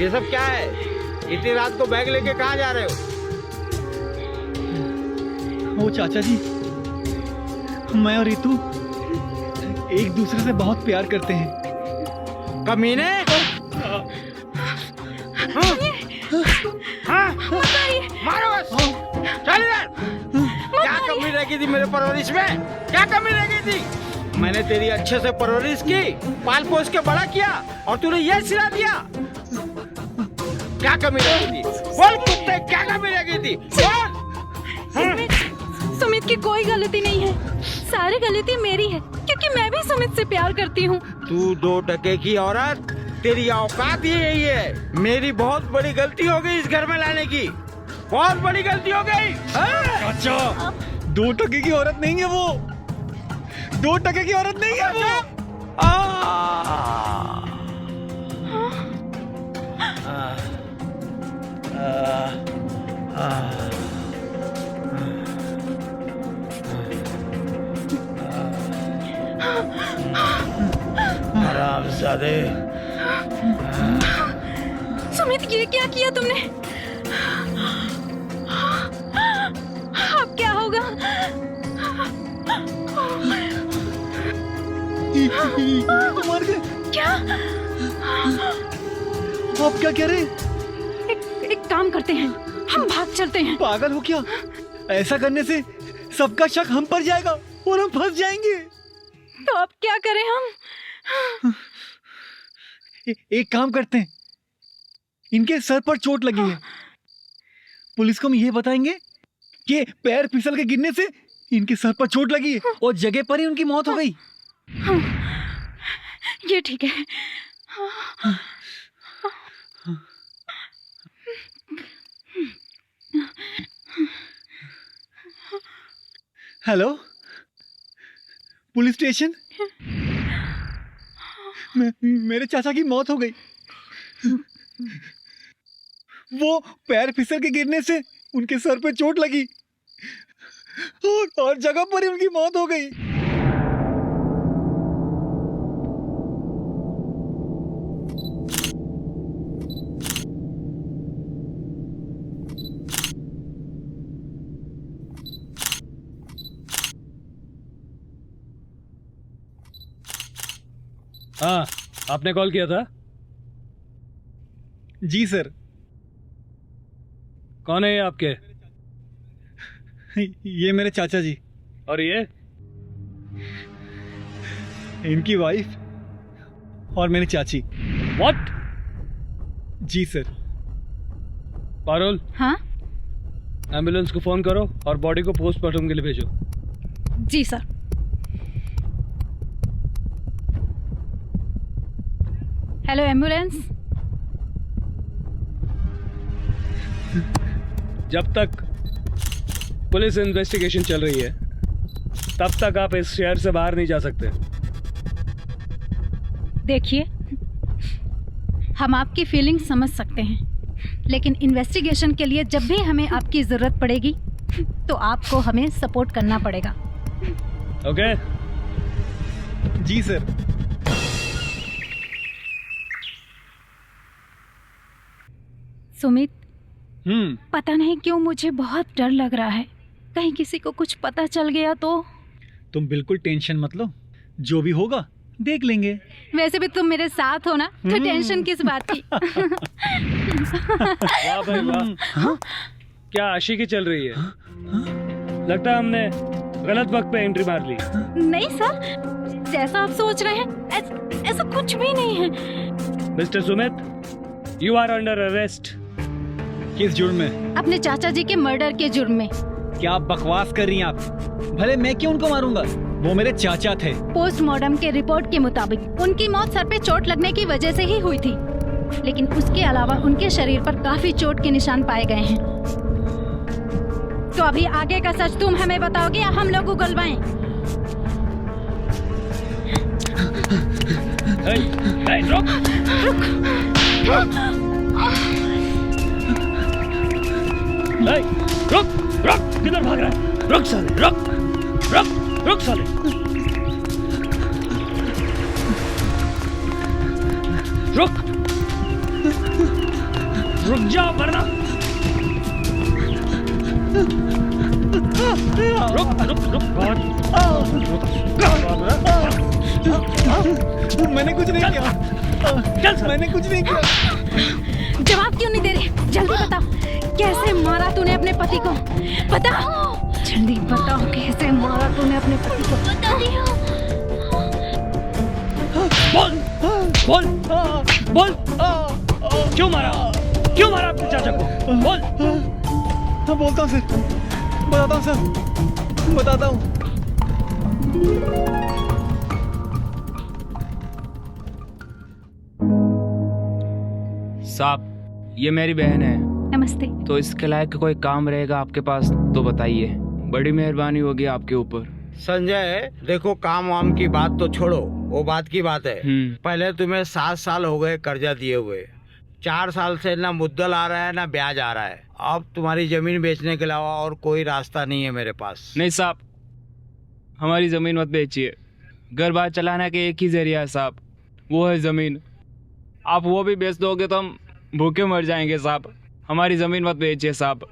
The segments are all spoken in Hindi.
ये सब क्या है? इतनी रात को बैग लेके कहाँ जा रहे हो? ओ चाचा जी, मैं और रितु एक दूसरे से बहुत प्यार करते हैं। कमीने! हाँ? मारो बस! चल इधर! क्या कमी रह गई थी मेरे परवरिश में? क्या कमी रह गई थी? मैंने तेरी अच्छे से परवरिश की, पाल पोस के बड़ा किया और तूने ये सिला दिया। क्या कमी रह गई थी? बोल कुत्ते, क्या कमी रह गई थी? बोल! सुमित की कोई गलती नहीं है, सारी गलती मेरी है क्योंकि मैं भी सुमित से प्यार करती हूँ। तू 2 टके की औरत, तेरी औकात ही यही है। मेरी बहुत बड़ी गलती हो गई इस घर में लाने की, बहुत बड़ी गलती हो गई। चाचा, 2 टके की औरत नहीं है वो, 2 टके की औरत नहीं है वो। हरामजादे! सुमित, ये क्या किया तुमने? अब क्या होगा? मर गए। क्या? आप क्या कह रहे? एक काम करते हैं, हम भाग चलते हैं। पागल हो क्या? ऐसा करने से सबका शक हम पर जाएगा और हम फंस जाएंगे। तो अब क्या करें हम? एक काम करते हैं, इनके सर पर चोट लगी है, पुलिस को हम ये बताएंगे कि पैर फिसल के गिरने से इनके सर पर चोट लगी है और जगह पर ही उनकी मौत हो गई। ये ठीक है। Hello, police station. मेरे चाचा की मौत हो गई। वो पैर फिसल के गिरने से उनके सर पे चोट लगी और जगह पर ही उनकी मौत हो गई। हाँ, आपने कॉल किया था? जी सर। कौन है ये आपके? ये मेरे चाचा जी। और ये? इनकी वाइफ और मेरी चाची। व्हाट? Ji sir. पारुल, हाँ एम्बुलेंस को फोन करो और बॉडी को पोस्टमार्टम के लिए भेजो। जी सर। Hello ambulance. जब तक पुलिस इन्वेस्टिगेशन चल रही है तब तक आप इस शहर से बाहर नहीं जा सकते। देखिए, हम आपकी फीलिंग समझ सकते हैं, लेकिन इन्वेस्टिगेशन के लिए जब भी हमें आपकी जरूरत पड़ेगी तो आपको हमें सपोर्ट करना पड़ेगा। ओके? जी सर। सुमित, पता नहीं क्यों मुझे बहुत डर लग रहा है, कहीं किसी को कुछ पता चल गया तो। तुम बिल्कुल टेंशन मत लो, जो भी होगा देख लेंगे। वैसे भी तुम मेरे साथ हो ना, तो टेंशन किस बात की। वाह भाई वाह, क्या आशिकी चल रही है। लगता है हमने गलत वक्त पे एंट्री मार ली। नहीं सर, जैसा आप सोच रहे हैं ऐसा कुछ भी नहीं है। Mister Sumit, you are under arrest. किस जुर्म में? अपने चाचा जी के मर्डर के जुर्म में। क्या बकवास कर रही हैं आप? भले मैं क्यों उनको मारूंगा, वो मेरे चाचा थे। पोस्टमार्टम के रिपोर्ट के मुताबिक उनकी मौत सर पे चोट लगने की वजह से ही हुई थी, लेकिन उसके अलावा उनके शरीर पर काफी चोट के निशान पाए गए हैं। तो अभी आगे का सच तुम हमें बताओगे या हम लोग उगलवाएं? रुक! रुक! किधर भाग रहा है? रुक साले, रुक साले। रुक! रुक जाओ वरना मैंने कुछ नहीं किया। मैंने कुछ नहीं किया। जवाब क्यों नहीं दे रहे? जल्दी बताओ, कैसे मारा तूने अपने पति को? बताओ, जल्दी बताओ, कैसे मारा तूने अपने पति को? बता रही हो। बोल बोल बोल, क्यों मारा अपने चाचा को? बोल। हाँ बोलता हूँ सर, बताता हूँ सर, बताता हूँ। साहब, ये मेरी बहन है। नमस्ते। तो इसके लायक कोई काम रहेगा आपके पास तो बताइए, बड़ी मेहरबानी होगी आपके ऊपर। संजय देखो, काम वाम की बात तो छोड़ो, वो बात की बात है। पहले तुम्हें 7 साल हो गए कर्जा दिए हुए, 4 साल से ना मुद्दल आ रहा है ना ब्याज आ रहा है। अब तुम्हारी जमीन बेचने के अलावा और कोई रास्ता नहीं है मेरे पास। नहीं साहब, हमारी ज़मीन मत बेचिए। घर बार चलाने के एक ही जरिया है साहब, वो है ज़मीन। आप वो भी बेच दोगे तो हम भूखे मर जाएंगे साहब। हमारी ज़मीन मत बेचिए साहब,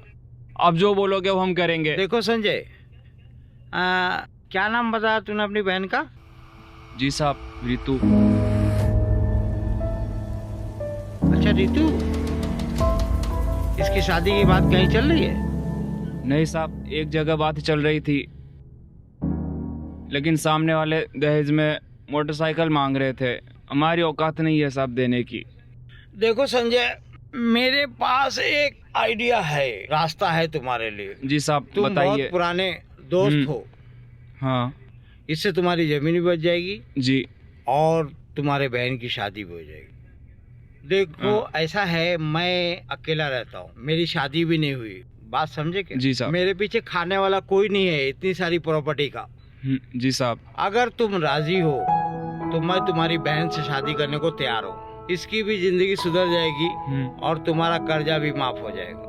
आप जो बोलोगे वो हम करेंगे। देखो संजय, क्या नाम बताया तूने अपनी बहन का? जी साहब, रितु। अच्छा रितु, इसकी शादी की बात कहीं चल रही है? नहीं साहब, एक जगह बात चल रही थी, लेकिन सामने वाले दहेज में मोटरसाइकिल मांग रहे थे। हमारी औकात नहीं है साहब देने की। देखो संजय, मेरे पास एक आइडिया है, रास्ता है तुम्हारे लिए। जी साहब, तुम बताइए। बहुत पुराने दोस्त हो। हाँ। इससे तुम्हारी जमीन भी बच जाएगी जी, और तुम्हारे बहन की शादी भी हो जाएगी। देखो ऐसा है, मैं अकेला रहता हूँ, मेरी शादी भी नहीं हुई, बात समझे क्या? जी साहब। मेरे पीछे खाने वाला कोई नहीं है इतनी सारी प्रॉपर्टी का। जी साहब। अगर तुम राजी हो तो मैं तुम्हारी बहन से शादी करने को तैयार हूँ। इसकी भी जिंदगी सुधर जाएगी और तुम्हारा कर्जा भी माफ हो जाएगा।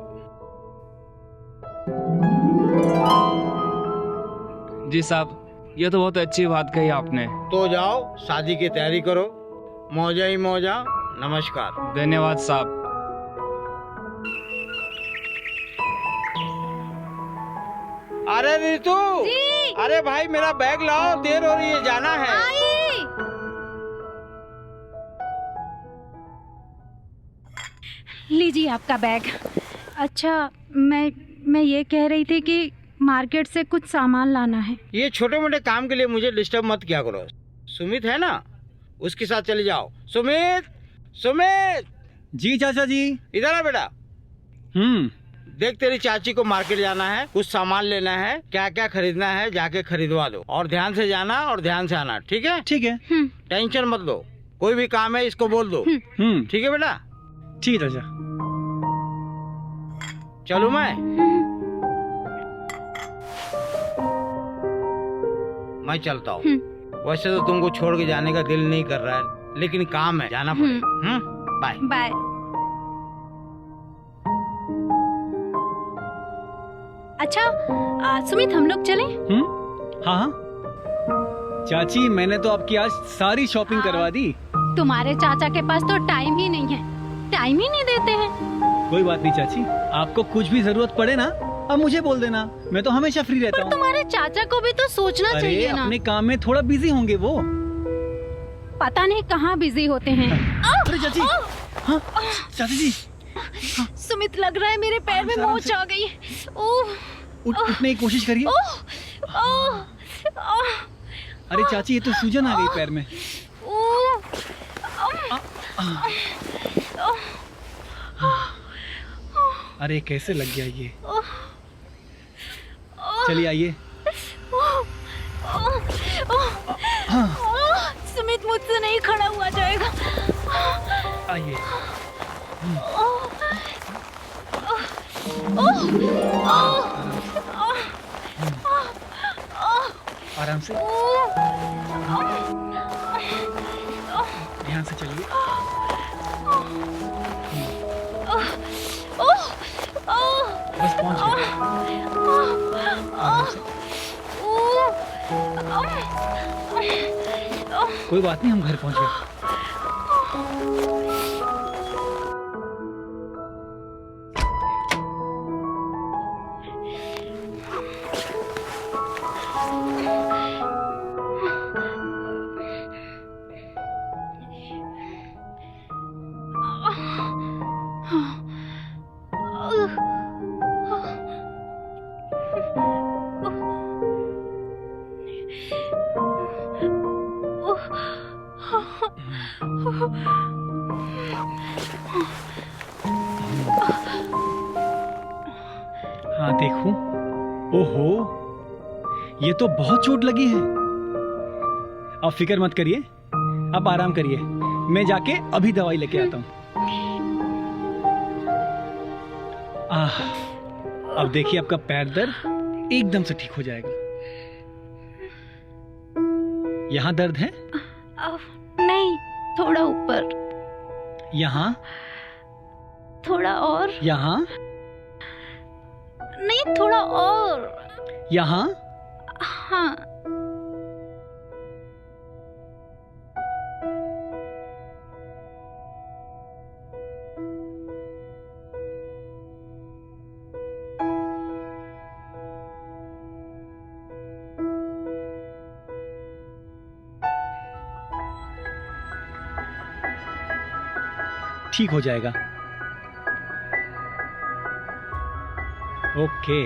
जी साहब, ये तो बहुत अच्छी बात कही आपने। तो जाओ, शादी की तैयारी करो, मौजा ही मौजा। नमस्कार। धन्यवाद साहब। अरे रितु, अरे भाई मेरा बैग लाओ, देर हो रही है, जाना है। लीजिए आपका बैग। अच्छा, मैं ये कह रही थी कि मार्केट से कुछ सामान लाना है। ये छोटे मोटे काम के लिए मुझे डिस्टर्ब मत किया करो। सुमित है ना, उसके साथ चले जाओ। सुमित, सुमित। जी चाचा जी। इधर आ बेटा। देख, तेरी चाची को मार्केट जाना है, कुछ सामान लेना है, क्या क्या खरीदना है जाके खरीदवा दो, और ध्यान से जाना और ध्यान से आना, ठीक है? ठीक है। टेंशन मत लो, कोई भी काम है इसको बोल दो। ठीक है बेटा? ठीक है चाचा। चलूं मैं? मैं चलता हूँ। वैसे तो तुमको छोड़ के जाने का दिल नहीं कर रहा है, लेकिन काम है, जाना पड़ेगा। Bye bye. अच्छा सुमित, हम लोग चलें? हाँ हाँ चाची, मैंने तो आपकी आज सारी शॉपिंग करवा दी। तुम्हारे चाचा के पास तो टाइम ही नहीं है, टाइम ही नहीं देते हैं। कोई बात नहीं चाची, आपको कुछ भी जरूरत पड़े ना, अब मुझे बोल देना, मैं तो हमेशा फ्री रहता हूँ। तुम्हारे चाचा को भी तो सोचना चाहिए ना। अपने काम में थोड़ा बिजी होंगे वो। पता नहीं कहाँ बिजी होते हैं। अरे चाची, हाँ चाची जी। सुमित, लग रहा है मेरे पैर में मोच आ गई। उठने की कोशिश करिए। अरे चाची, ये तो सूजन आ गई पैर में। अरे कैसे लग गया ये? चलिए आइए। सुमित, मुझसे नहीं खड़ा हुआ जाएगा। आइए। आराम से, ध्यान से चलिए। बस पहुंच गए। कोई बात नहीं, हम घर पहुंच गए। हाँ देखूं। ओहो, ये तो बहुत चोट लगी है। अब फिक्र मत करिए, अब आराम करिए, मैं जाके अभी दवाई लेके आता हूँ। अब देखिए आपका पैर दर्द एकदम से ठीक हो जाएगा। यहाँ दर्द है? नहीं, थोड़ा ऊपर। यहाँ? थोड़ा और। यहाँ? नहीं, थोड़ा और। यहाँ? हाँ। ठीक हो जाएगा। ओके।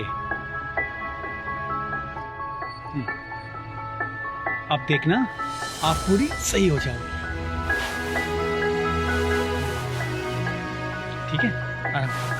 अब देखना आप पूरी सही हो जाओगी। ठीक है, आराम करो।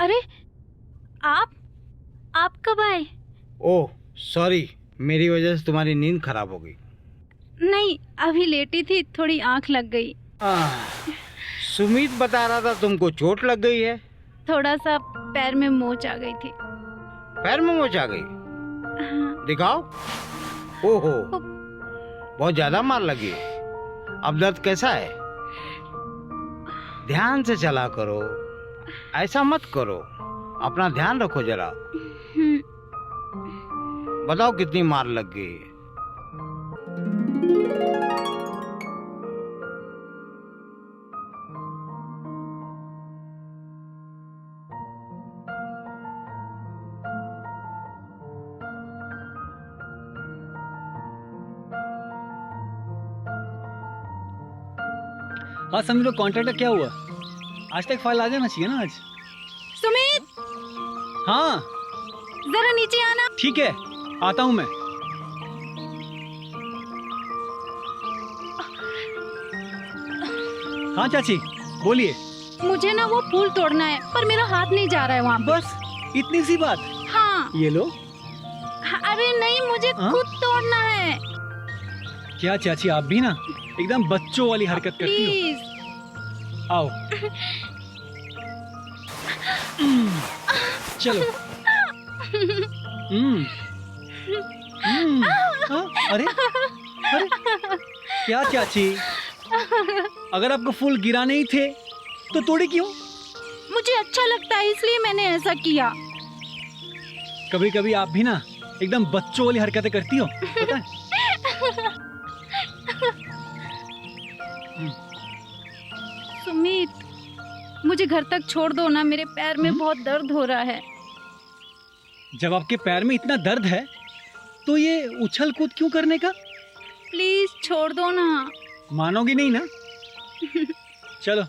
अरे आप कब आए? ओह सॉरी, मेरी वजह से तुम्हारी नींद खराब हो गई। नहीं, अभी लेटी थी, थोड़ी आंख लग गई। सुमित बता रहा था तुमको चोट लग गई है। थोड़ा सा पैर में मोच आ गई थी। पैर में मोच आ गई? हाँ। दिखाओ। ओहो, बहुत ज्यादा मार लगी। अब दर्द कैसा है? ध्यान से चला करो, ऐसा मत करो, अपना ध्यान रखो जरा। बताओ कितनी मार लग गई है? हाँ समझ लो, कॉन्ट्रैक्ट का क्या हुआ? आज तक फाइल आ जाना चाहिए ना आज। सुमित, हाँ जरा नीचे आना। ठीक है, आता हूँ मैं। हाँ चाची बोलिए। मुझे ना वो फूल तोड़ना है, पर मेरा हाथ नहीं जा रहा है वहाँ। बस इतनी सी बात? हाँ। ये लो। अरे नहीं, मुझे खुद तोड़ना है। क्या चाची, आप भी ना एकदम बच्चों वाली हरकत करती हो। प्लीज। आओ चलो। हाँ? अरे अरे क्या चाची, अगर आपको फूल गिराने ही थे तो तोड़े क्यों? मुझे अच्छा लगता है इसलिए मैंने ऐसा किया। कभी कभी आप भी ना एकदम बच्चों वाली हरकतें करती हो, पता है? सुमित, मुझे घर तक छोड़ दो ना, मेरे पैर में बहुत दर्द हो रहा है। जब आपके पैर में इतना दर्द है तो ये उछल कूद क्यों करने का? प्लीज छोड़ दो ना। मानोगी नहीं ना? चलो।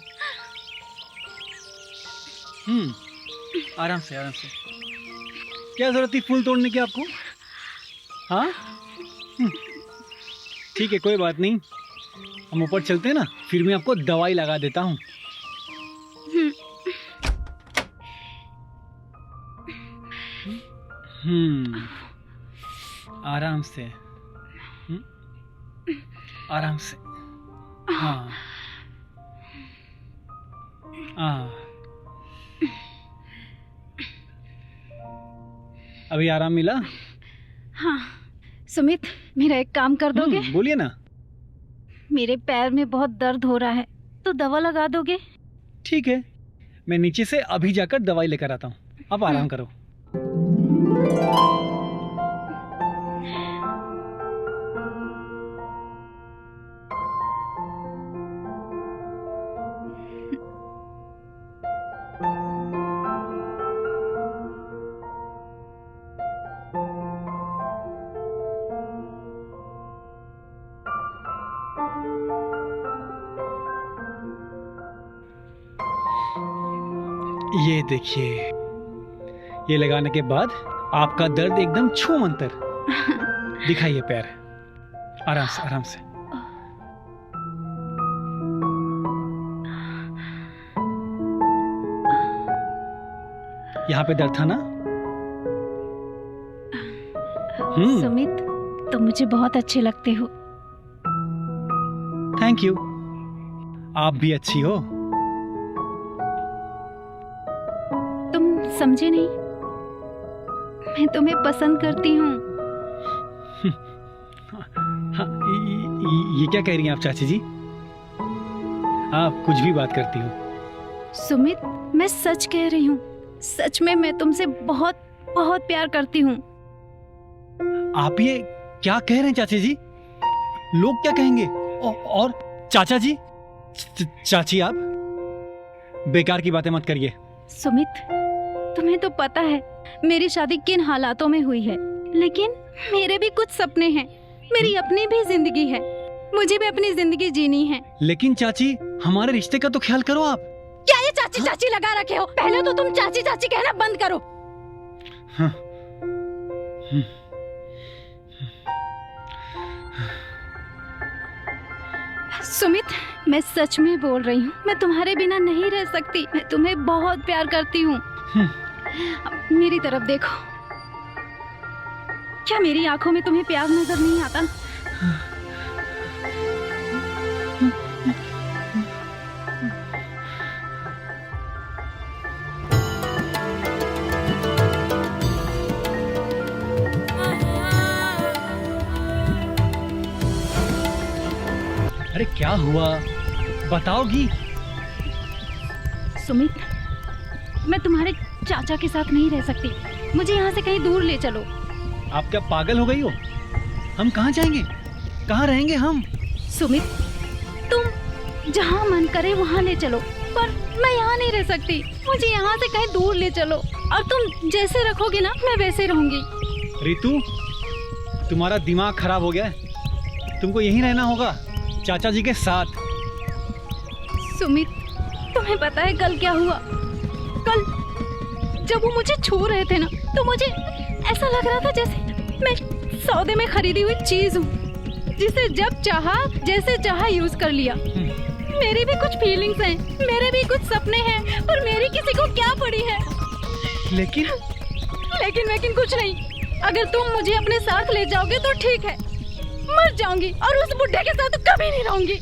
आराम से आराम से। क्या जरूरत थी फूल तोड़ने की आपको? हाँ ठीक है, कोई बात नहीं, हम ऊपर चलते हैं ना, फिर मैं आपको दवाई लगा देता हूँ। आराम से। आराम से। हाँ हाँ, अभी आराम मिला? हाँ सुमित, मेरा एक काम कर दोगे? बोलिए ना। मेरे पैर में बहुत दर्द हो रहा है, तो दवा लगा दोगे? ठीक है, मैं नीचे से अभी जाकर दवाई लेकर आता हूँ, आप आराम करो। ये देखिए, ये लगाने के बाद आपका दर्द एकदम छू मंतर। दिखाइए पैर, आराम से आराम से। यहाँ पे दर्द था ना? सुमित, तुम मुझे बहुत अच्छे लगते हो। Thank you. आप भी अच्छी हो। तुम समझे नहीं, मैं तुम्हें पसंद करती हूँ। हाँ, ये क्या कह रही हैं आप चाची जी? आप कुछ भी बात करती हो। सुमित, मैं सच कह रही हूँ। सच में मैं तुमसे बहुत बहुत प्यार करती हूँ। आप ये क्या कह रहे हैं चाची जी? लोग क्या कहेंगे? और चाचा जी? चाची, आप बेकार की बातें मत करिए। सुमित, तुम्हें तो पता है मेरी शादी किन हालातों में हुई है, लेकिन मेरे भी कुछ सपने हैं। मेरी अपनी भी जिंदगी है, मुझे भी अपनी जिंदगी जीनी है। लेकिन चाची, हमारे रिश्ते का तो ख्याल करो आप। क्या ये चाची चाची लगा रखे हो? पहले तो तुम चाची चाची कहना बंद करो। हाँ। सुमित, मैं सच में बोल रही हूँ, मैं तुम्हारे बिना नहीं रह सकती। मैं तुम्हें बहुत प्यार करती हूँ। मेरी तरफ देखो। क्या मेरी आंखों में तुम्हें प्यार नजर नहीं आता? अरे क्या हुआ, बताओगी? सुमित, मैं तुम्हारे चाचा के साथ नहीं रह सकती। मुझे यहाँ से कहीं दूर ले चलो। आप क्या पागल हो गई हो? हम कहाँ जाएंगे? कहाँ रहेंगे हम? सुमित, तुम जहाँ मन करे वहाँ ले चलो, पर मैं यहाँ नहीं रह सकती। मुझे यहाँ से कहीं दूर ले चलो, और तुम जैसे रखोगे ना, मैं वैसे रहूंगी। रितु, तुम्हारा दिमाग खराब हो गया है। तुमको यहीं रहना होगा, चाचा जी के साथ। सुमित, तुम्हें पता है कल क्या हुआ? कल जब वो मुझे छू रहे थे ना, तो मुझे ऐसा लग रहा था जैसे मैं सौदे में खरीदी हुई चीज हूँ, जिसे जब चाहा जैसे चाहा यूज कर लिया। मेरी भी कुछ फीलिंग्स हैं, मेरे भी कुछ सपने हैं, पर मेरी किसी को क्या पड़ी है? लेकिन कुछ नहीं। अगर तुम मुझे अपने साथ ले जाओगे तो ठीक है, मर जाऊंगी और उस बुड्ढे के साथ कभी नहीं रहूंगी।